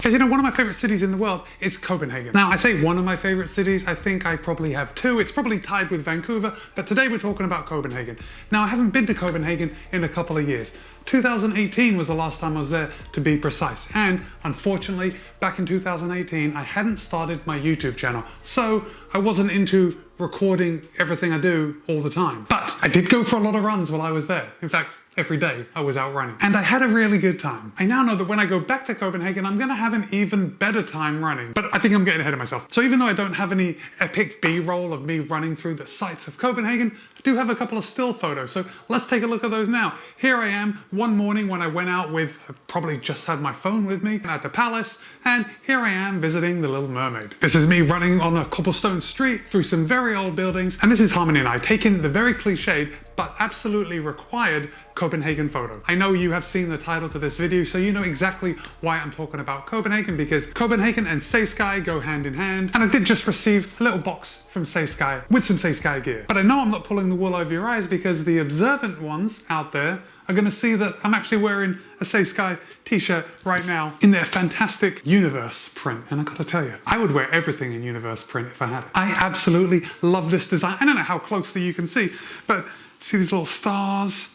Because you know, one of my favorite cities in the world is Copenhagen. Now I say one of my favorite cities, I think I probably have two. It's probably tied with Vancouver, but today we're talking about Copenhagen. Now I haven't been to Copenhagen in a couple of years. 2018 was the last time I was there, to be precise. And unfortunately, back in 2018, I hadn't started my YouTube channel. So I wasn't into recording everything I do all the time. But I did go for a lot of runs while I was there. In fact, every day I was out running. And I had a really good time. I now know that when I go back to Copenhagen, I'm gonna have an even better time running. But I think I'm getting ahead of myself. So even though I don't have any epic B-roll of me running through the sights of Copenhagen, I do have a couple of still photos. So let's take a look at those now. Here I am one morning when I went out with, I probably just had my phone with me at the palace. And here I am visiting the Little Mermaid. This is me running on a cobblestone street through some very old buildings. And this is Harmony and I taking the very cliched, but absolutely required Copenhagen photo. I know you have seen the title to this video, so you know exactly why I'm talking about Copenhagen, because Copenhagen and Saysky go hand in hand. And I did just receive a little box from Saysky with some Saysky gear. But I know I'm not pulling the wool over your eyes, because the observant ones out there are gonna see that I'm actually wearing a Saysky t-shirt right now in their fantastic universe print. And I gotta tell you, I would wear everything in universe print if I had it. I absolutely love this design. I don't know how closely you can see, but see these little stars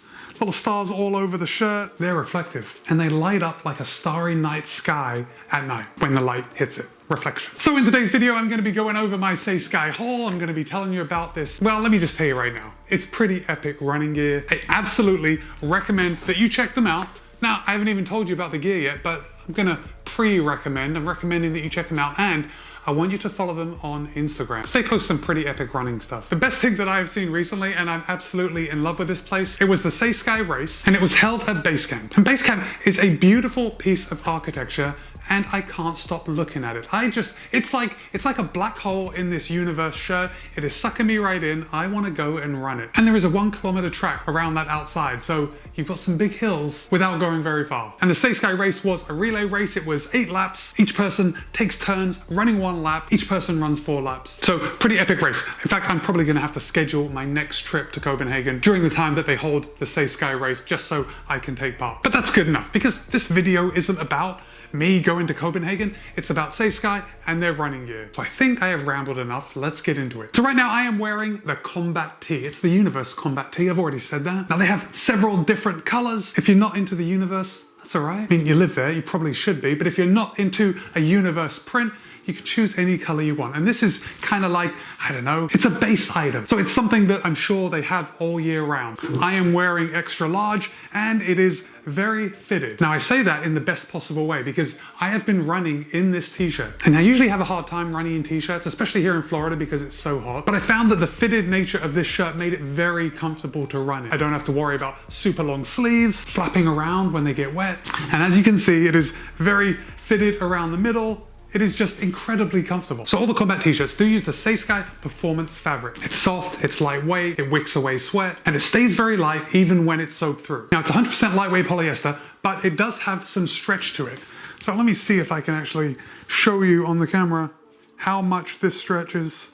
all over the shirt? They're reflective and they light up like a starry night sky at night when the light hits it. Reflection. So in today's video, I'm going to be going over my Saysky haul. I'm going to be telling you about this. Well, let me just tell you right now, it's pretty epic running gear. I absolutely recommend that you check them out. Now, I haven't even told you about the gear yet, but I'm gonna pre-recommend. I'm recommending that you check them out, and I want you to follow them on Instagram. They post some pretty epic running stuff. The best thing that I've seen recently, and I'm absolutely in love with this place, it was the Saysky Race, and it was held at Basecamp. And Basecamp is a beautiful piece of architecture, and I can't stop looking at it. It's like a black hole in this universe shirt. It is sucking me right in. I want to go and run it. And there is a 1 kilometer track around that outside, so you've got some big hills without going very far. And the Saysky Race was a relay race. It was 8 laps. Each person takes turns running 1 lap. Each person runs 4 laps. So pretty epic race. In fact, I'm probably gonna have to schedule my next trip to Copenhagen during the time that they hold the Saysky Race, just so I can take part. But that's good enough, because this video isn't about me going to Copenhagen, it's about Saysky and their running gear. So I think I have rambled enough, let's get into it. So right now I am wearing the Combat Tee. It's the Universe Combat Tee, I've already said that. Now they have several different colors. If you're not into the Universe, that's all right. I mean, you live there, you probably should be, but if you're not into a Universe print, you can choose any color you want. And this is kind of like, I don't know, it's a base item. So it's something that I'm sure they have all year round. I am wearing extra large and it is very fitted. Now I say that in the best possible way because I have been running in this t-shirt. And I usually have a hard time running in t-shirts, especially here in Florida because it's so hot. But I found that the fitted nature of this shirt made it very comfortable to run in. I don't have to worry about super long sleeves, flapping around when they get wet. And as you can see, it is very fitted around the middle. It is just incredibly comfortable. So all the combat t-shirts do use the Saysky performance fabric. It's soft, it's lightweight, it wicks away sweat, and it stays very light even when it's soaked through. Now it's 100% lightweight polyester, but it does have some stretch to it. So let me see if I can actually show you on the camera how much this stretches.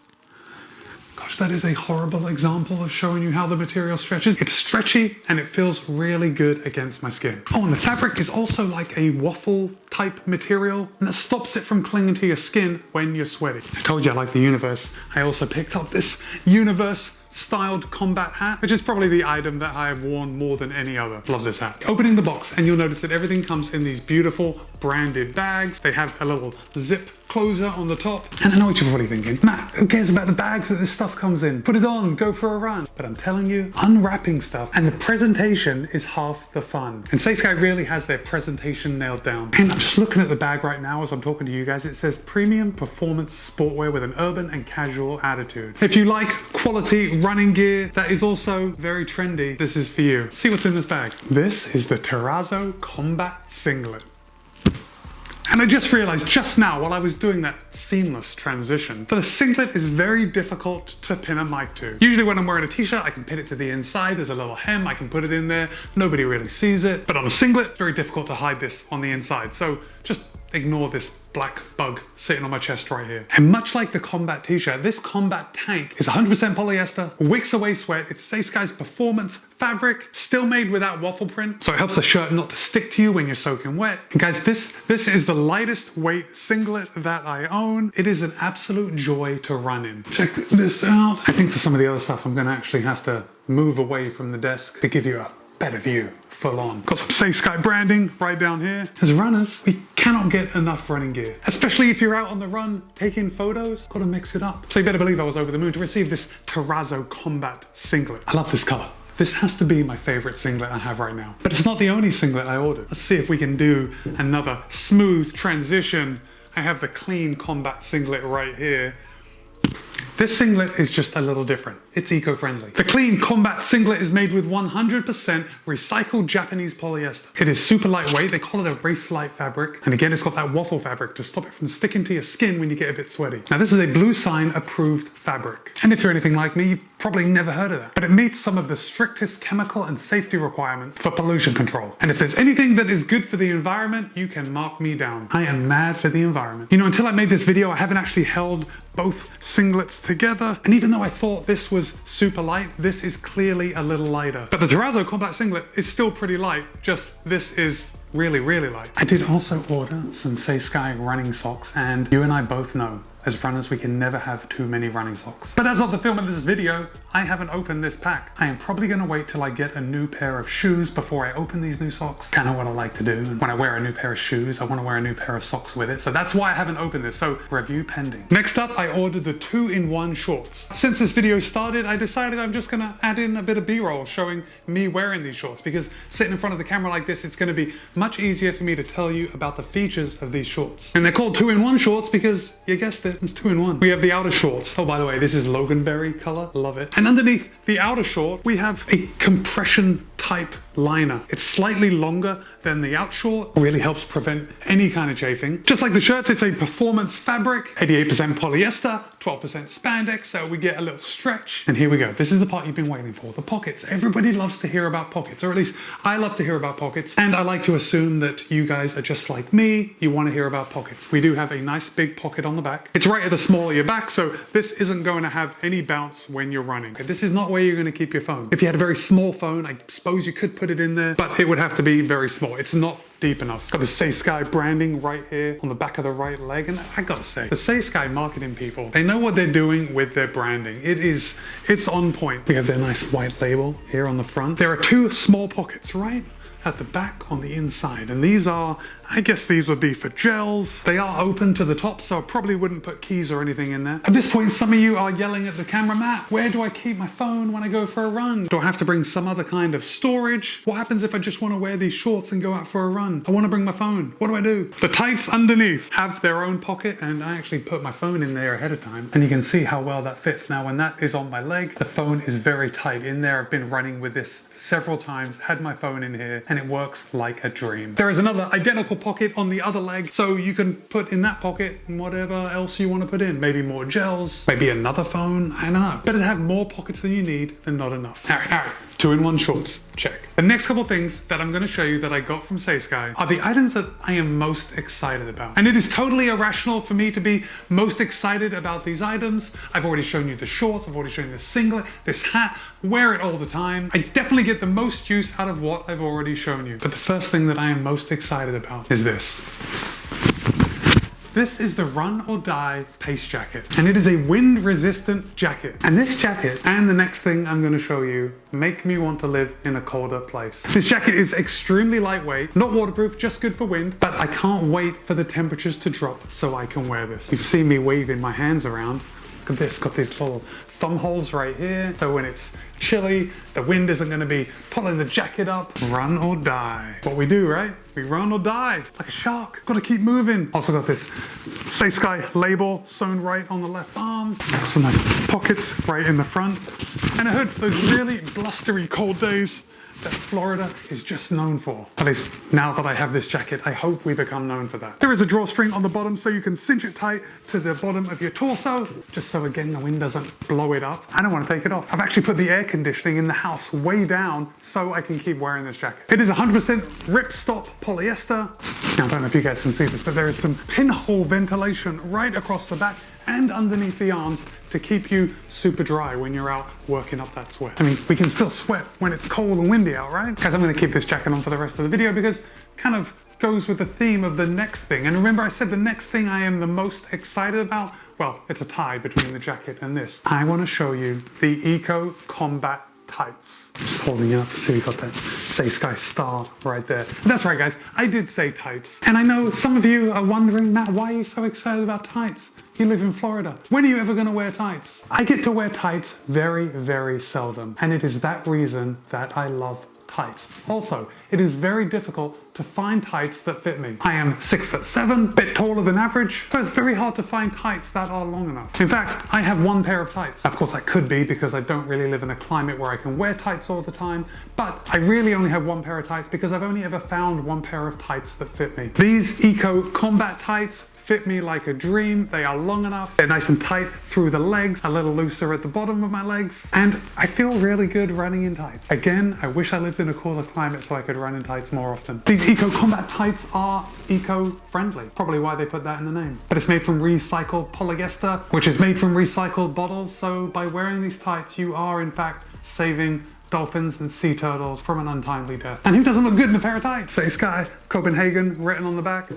Gosh, that is a horrible example of showing you how the material stretches. It's stretchy and it feels really good against my skin. Oh, and the fabric is also like a waffle type material, and that stops it from clinging to your skin when you're sweaty. I told you I like the Universe. I also picked up this Universe styled combat hat, which is probably the item that I have worn more than any other. Love this hat. Opening the box, and you'll notice that everything comes in these beautiful branded bags. They have a little zip closer on the top. And I know what you're probably thinking, Matt, who cares about the bags that this stuff comes in? Put it on, go for a run. But I'm telling you, unwrapping stuff and the presentation is half the fun. And Saysky really has their presentation nailed down. And I'm just looking at the bag right now as I'm talking to you guys. It says premium performance sportwear with an urban and casual attitude. If you like quality running gear that is also very trendy, this is for you. See what's in this bag. This is the Terrazzo Combat Singlet. And I just realized just now while I was doing that seamless transition that a singlet is very difficult to pin a mic to. Usually when I'm wearing a t-shirt, I can pin it to the inside. There's a little hem, I can put it in there. Nobody really sees it. But on a singlet, very difficult to hide this on the inside. So just ignore this black bug sitting on my chest right here. And much like the combat t-shirt, this combat tank is 100% polyester, wicks away sweat. It's Saysky's performance fabric, still made without waffle print, so it helps the shirt not to stick to you when you're soaking wet. And guys, this is the lightest weight singlet that I own. It is an absolute joy to run in. Check this out. I think for some of the other stuff, I'm gonna actually have to move away from the desk to give you a better view, full on. Got some Saysky branding right down here. As runners, we cannot get enough running gear, especially if you're out on the run taking photos. Gotta mix it up. So you better believe I was over the moon to receive this Terrazzo Combat singlet. I love this color. This has to be my favorite singlet I have right now. But it's not the only singlet I ordered. Let's see if we can do another smooth transition. I have the clean combat singlet right here. This singlet is just a little different. It's eco-friendly. The clean combat singlet is made with 100% recycled Japanese polyester. It is super lightweight. They call it a race light fabric. And again, it's got that waffle fabric to stop it from sticking to your skin when you get a bit sweaty. Now, this is a Blue Sign approved fabric. And if you're anything like me, you've probably never heard of that. But it meets some of the strictest chemical and safety requirements for pollution control. And if there's anything that is good for the environment, you can mark me down. I am mad for the environment. You know, until I made this video, I haven't actually held both singlets together. And even though I thought this was super light, this is clearly a little lighter. But the Terrazzo Combat Singlet is still pretty light, just this is really, really light. I did also order some Saysky running socks, and you and I both know, as runners, we can never have too many running socks. But as of the film of this video, I haven't opened this pack. I am probably gonna wait till I get a new pair of shoes before I open these new socks. Kind of what I like to do. And when I wear a new pair of shoes, I wanna wear a new pair of socks with it. So that's why I haven't opened this, so review pending. Next up, I ordered the 2-in-1 shorts. Since this video started, I decided I'm just gonna add in a bit of B-roll showing me wearing these shorts, because sitting in front of the camera like this, it's gonna be much easier for me to tell you about the features of these shorts. And they're called 2-in-1 shorts because, you guessed it, it's 2-in-1. We have the outer shorts. Oh, by the way, this is Loganberry color. Love it. And underneath the outer short, we have a compression type liner. It's slightly longer than the out short. Really helps prevent any kind of chafing. Just like the shirts, it's a performance fabric, 88% polyester, 12% spandex, so we get a little stretch. And here we go. This is the part you've been waiting for, the pockets. Everybody loves to hear about pockets, or at least I love to hear about pockets. And I like to assume that you guys are just like me. You want to hear about pockets. We do have a nice big pocket on the back. It's right at the small of your back, so this isn't going to have any bounce when you're running. This is not where you're going to keep your phone. If you had a very small phone, I suppose you could put it in there, but it would have to be very small. It's not deep enough. Got the Saysky branding right here on the back of the right leg, and I gotta say, the Saysky marketing people, they know what they're doing with their branding. It's on point. We have their nice white label here on the front. There are 2 small pockets right at the back on the inside, and these are, I guess these would be for gels. They are open to the top, so I probably wouldn't put keys or anything in there. At this point, some of you are yelling at the camera, Matt, where do I keep my phone when I go for a run? Do I have to bring some other kind of storage? What happens if I just want to wear these shorts and go out for a run? I want to bring my phone. What do I do? The tights underneath have their own pocket, and I actually put my phone in there ahead of time, and you can see how well that fits. Now, when that is on my leg, the phone is very tight in there. I've been running with this several times, had my phone in here, and it works like a dream. There is another identical pocket on the other leg, so you can put in that pocket whatever else you want to put in. Maybe more gels, maybe another phone, I don't know. Better to have more pockets than you need than not enough. All right, 2-in-1 shorts, check. The next couple things that I'm going to show you that I got from Saysky are the items that I am most excited about. And it is totally irrational for me to be most excited about these items. I've already shown you the shorts, I've already shown you the singlet, this hat, wear it all the time. I definitely get the most use out of what I've already shown you. But the first thing that I am most excited about is this. This is the Run or Die Pace Jacket, and it is a wind-resistant jacket. And this jacket, and the next thing I'm going to show you, make me want to live in a colder place. This jacket is extremely lightweight, not waterproof, just good for wind, but I can't wait for the temperatures to drop so I can wear this. You've seen me waving my hands around. Look at this, got these little thumb holes right here, so when it's chilly, the wind isn't going to be pulling the jacket up. Run or die. What we do, right? We run or die, like a shark. Gotta keep moving. Also got this Saysky label sewn right on the left arm. Some nice pockets right in the front. And I heard those really blustery cold days, that Florida is just known for. At least now that I have this jacket, I hope we become known for that. There is a drawstring on the bottom so you can cinch it tight to the bottom of your torso, just so again the wind doesn't blow it up. I don't want to take it off. I've actually put the air conditioning in the house way down so I can keep wearing this jacket. It is 100% ripstop polyester. Now I don't know if you guys can see this, but there is some pinhole ventilation right across the back and underneath the arms to keep you super dry when you're out working up that sweat. I mean, we can still sweat when it's cold and windy out, right? Guys, I'm gonna keep this jacket on for the rest of the video because it kind of goes with the theme of the next thing. And remember I said the next thing I am the most excited about? Well, it's a tie between the jacket and this. I wanna show you the Eco Combat tights. Just holding it up, see we got that Saysky star right there. That's right guys, I did say tights. And I know some of you are wondering, Matt, why are you so excited about tights? You live in Florida. When are you ever gonna wear tights? I get to wear tights very, very seldom. And it is that reason that I love tights. Also, it is very difficult to find tights that fit me. I am 6'7", a bit taller than average, so it's very hard to find tights that are long enough. In fact, I have one pair of tights. Of course, I could be because I don't really live in a climate where I can wear tights all the time, but I really only have one pair of tights because I've only ever found one pair of tights that fit me. These Eco Combat tights fit me like a dream. They are long enough, they're nice and tight through the legs, a little looser at the bottom of my legs, and I feel really good running in tights. Again, I wish I lived in a cooler climate so I could run in tights more often. These Eco Combat tights are eco-friendly, probably why they put that in the name. But it's made from recycled polyester, which is made from recycled bottles, so by wearing these tights, you are in fact saving dolphins and sea turtles from an untimely death. And who doesn't look good in a pair of tights? Saysky, Copenhagen, written on the back.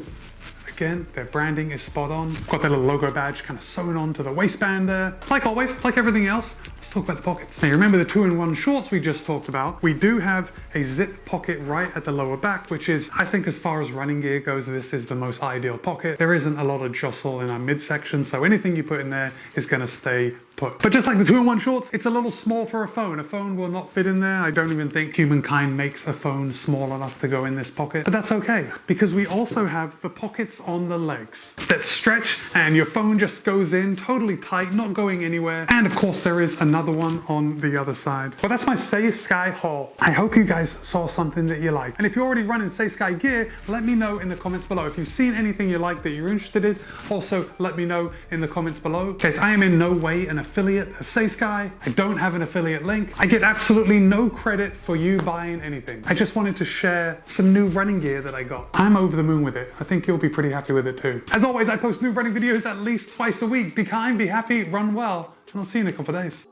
Again, their branding is spot on. Got their little logo badge kind of sewn onto the waistband there. Like always, like everything else, let's talk about the pockets. Now you remember the 2-in-1 shorts we just talked about? We do have a zip pocket right at the lower back, which is, I think as far as running gear goes, this is the most ideal pocket. There isn't a lot of jostle in our midsection, so anything you put in there is gonna stay put. But just like the 2-in-1 shorts, it's a little small for a phone. A phone will not fit in there. I don't even think humankind makes a phone small enough to go in this pocket, but that's okay because we also have the pockets on the legs that stretch and your phone just goes in totally tight, not going anywhere. And of course there is another one on the other side. Well, that's my Saysky haul. I hope you guys saw something that you like. And if you're already running Saysky gear, let me know in the comments below. If you've seen anything you like that you're interested in, also let me know in the comments below. Guys, I am in no way an affiliate of Saysky. I don't have an affiliate link. I get absolutely no credit for you buying anything. I just wanted to share some new running gear that I got. I'm over the moon with it. I think you'll be pretty happy with it too. As always, I post new running videos at least twice a week. Be kind, be happy, run well, and I'll see you in a couple of days.